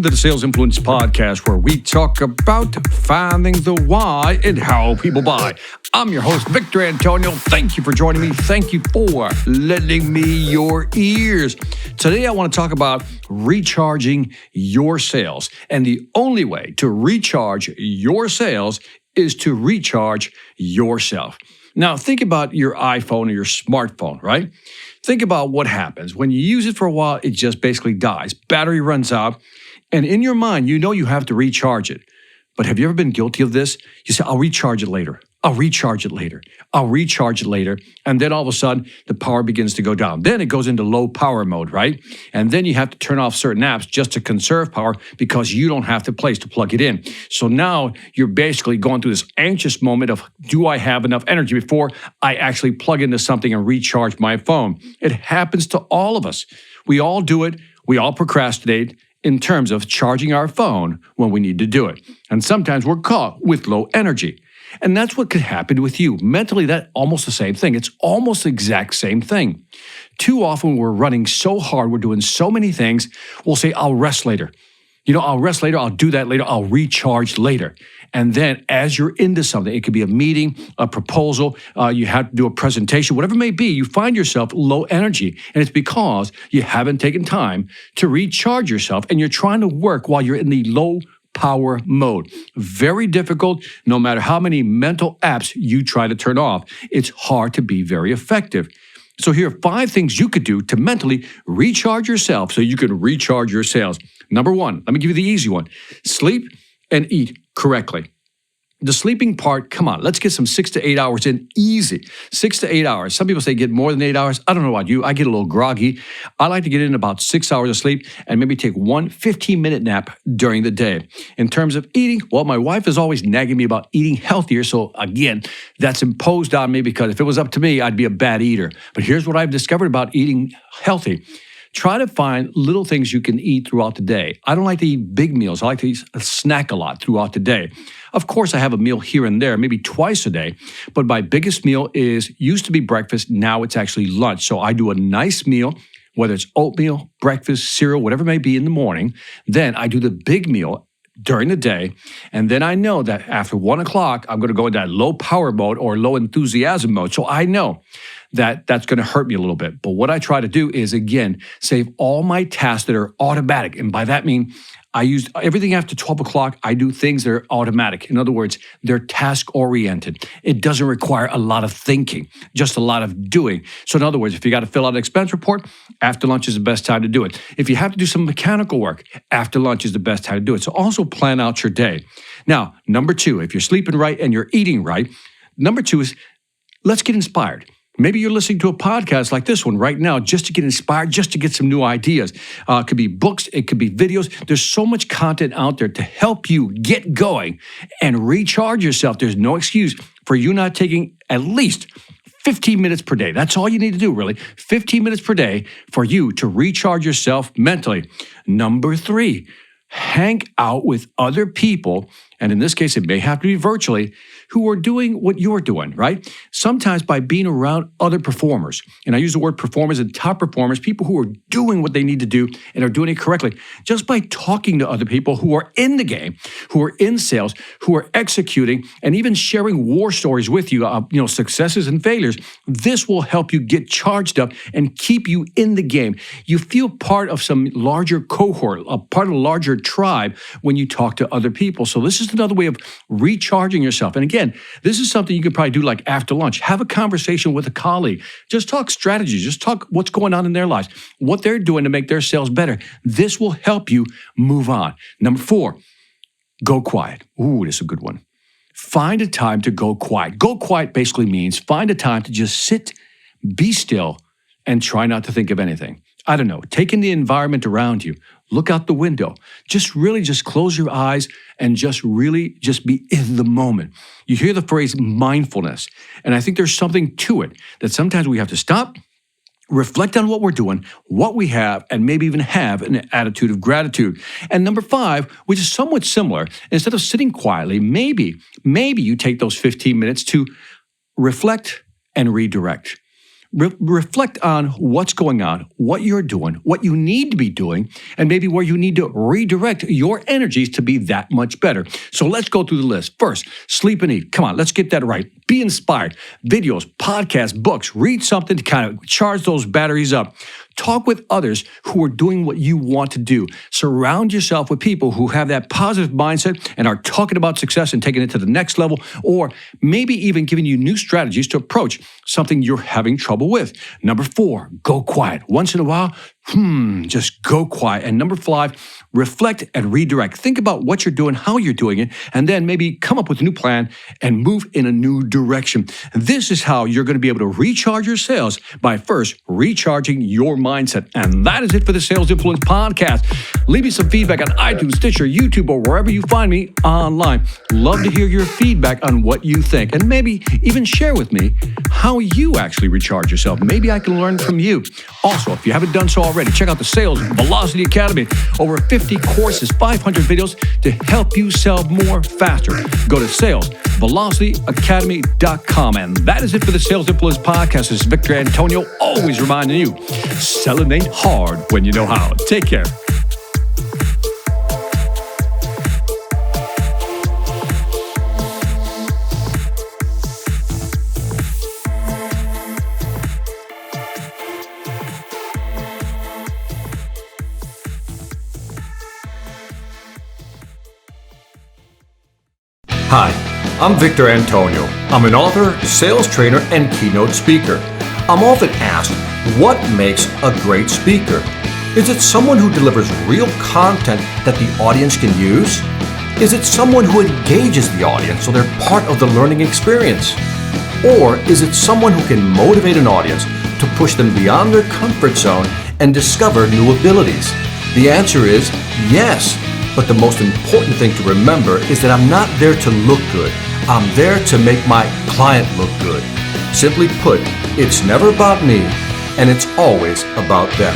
Welcome to the Sales Influence Podcast, where we talk about finding the why and how people buy. I'm your host, Victor Antonio. Thank you for joining me. Thank you for lending me your ears. Today, I want to talk about recharging your sales. And the only way to recharge your sales is to recharge yourself. Now, think about your iPhone or your smartphone, right? Think about what happens. When you use it for a while, it just basically dies. Battery runs out. And in your mind, you know you have to recharge it. But have you ever been guilty of this? You say, I'll recharge it later. I'll recharge it later. I'll recharge it later. And then all of a sudden, the power begins to go down. Then it goes into low power mode, right? And then you have to turn off certain apps just to conserve power because you don't have the place to plug it in. So now you're basically going through this anxious moment of, do I have enough energy before I actually plug into something and recharge my phone? It happens to all of us. We all do it. We all procrastinate in terms of charging our phone when we need to do it. And sometimes we're caught with low energy. And that's what could happen with you. Mentally, that's almost the same thing. It's almost the exact same thing. Too often, we're running so hard, we're doing so many things, we'll say, I'll rest later. I'll rest later, I'll do that later, I'll recharge later. And then as you're into something, it could be a meeting, a proposal, you have to do a presentation, whatever it may be, you find yourself low energy. And it's because you haven't taken time to recharge yourself and you're trying to work while you're in the low power mode. Very difficult. No matter how many mental apps you try to turn off, it's hard to be very effective. So here are 5 things you could do to mentally recharge yourself so you can recharge your sales. Number 1, let me give you the easy one. Sleep and eat correctly. The sleeping part, come on, let's get some 6 to 8 hours in easy. 6 to 8 hours. Some people say get more than 8 hours. I don't know about you. I get a little groggy. I like to get in about 6 hours of sleep and maybe take one 15-minute nap during the day. In terms of eating, well, my wife is always nagging me about eating healthier. So again, that's imposed on me because if it was up to me, I'd be a bad eater. But here's what I've discovered about eating healthy. Try to find little things you can eat throughout the day. I don't like to eat big meals. I like to snack a lot throughout the day. Of course, I have a meal here and there, maybe twice a day, but my biggest meal used to be breakfast. Now it's actually lunch. So I do a nice meal, whether it's oatmeal, breakfast, cereal, whatever it may be in the morning. Then I do the big meal during the day. And then I know that after 1 o'clock, I'm going to go into that low power mode or low enthusiasm mode. So I know that that's going to hurt me a little bit. But what I try to do is, again, save all my tasks that are automatic. And by that, I mean, I use everything after 12 o'clock. I do things that are automatic. In other words, they're task-oriented. It doesn't require a lot of thinking, just a lot of doing. So in other words, if you got to fill out an expense report, after lunch is the best time to do it. If you have to do some mechanical work, after lunch is the best time to do it. So also plan out your day. Now, number 2, if you're sleeping right and you're eating right, number 2 is let's get inspired. Maybe you're listening to a podcast like this one right now just to get inspired, just to get some new ideas. It could be books, it could be videos. There's so much content out there to help you get going and recharge yourself. There's no excuse for you not taking at least 15 minutes per day. That's all you need to do, really. 15 minutes per day for you to recharge yourself mentally. Number 3, hang out with other people, and in this case, it may have to be virtually, who are doing what you're doing, right? Sometimes by being around other performers, and I use the word performers and top performers, people who are doing what they need to do and are doing it correctly, just by talking to other people who are in the game, who are in sales, who are executing, and even sharing war stories with you, successes and failures, this will help you get charged up and keep you in the game. You feel part of some larger cohort, a part of a larger tribe when you talk to other people. So this is another way of recharging yourself. And again, this is something you could probably do like after lunch. Have a conversation with a colleague. Just talk strategies. Just talk what's going on in their lives, what they're doing to make their sales better. This will help you move on. Number 4, go quiet. Ooh, this is a good one. Find a time to go quiet. Go quiet basically means find a time to just sit, be still, and try not to think of anything. I don't know, take in the environment around you. Look out the window. Just close your eyes and just be in the moment. You hear the phrase mindfulness, and I think there's something to it, that sometimes we have to stop, reflect on what we're doing, what we have, and maybe even have an attitude of gratitude. And number 5, which is somewhat similar, instead of sitting quietly, maybe you take those 15 minutes to reflect and redirect. reflect on what's going on, what you're doing, what you need to be doing, and maybe where you need to redirect your energies to be that much better. So let's go through the list. First, sleep and eat. Come on, let's get that right. Be inspired. Videos, podcasts, books. Read something to kind of charge those batteries up. Talk with others who are doing what you want to do. Surround yourself with people who have that positive mindset and are talking about success and taking it to the next level, or maybe even giving you new strategies to approach something you're having trouble with. Number 4, go quiet. Once in a while, just go quiet. And number 5, reflect and redirect. Think about what you're doing, how you're doing it, and then maybe come up with a new plan and move in a new direction. This is how you're going to be able to recharge your sales by first recharging your mindset. And that is it for the Sales Influence Podcast. Leave me some feedback on iTunes, Stitcher, YouTube, or wherever you find me online. Love to hear your feedback on what you think, and maybe even share with me how you actually recharge yourself. Maybe I can learn from you. Also, if you haven't done so already, check out the Sales Velocity Academy. Over 50 courses, 500 videos to help you sell more faster. Go to salesvelocityacademy.com. And that is it for the Sales Influence Podcast. This is Victor Antonio, always reminding you, selling ain't hard when you know how. Take care. Hi, I'm Victor Antonio. I'm an author, sales trainer, and keynote speaker. I'm often asked, what makes a great speaker? Is it someone who delivers real content that the audience can use? Is it someone who engages the audience so they're part of the learning experience? Or is it someone who can motivate an audience to push them beyond their comfort zone and discover new abilities? The answer is yes. But the most important thing to remember is that I'm not there to look good. I'm there to make my client look good. Simply put, it's never about me, and it's always about them.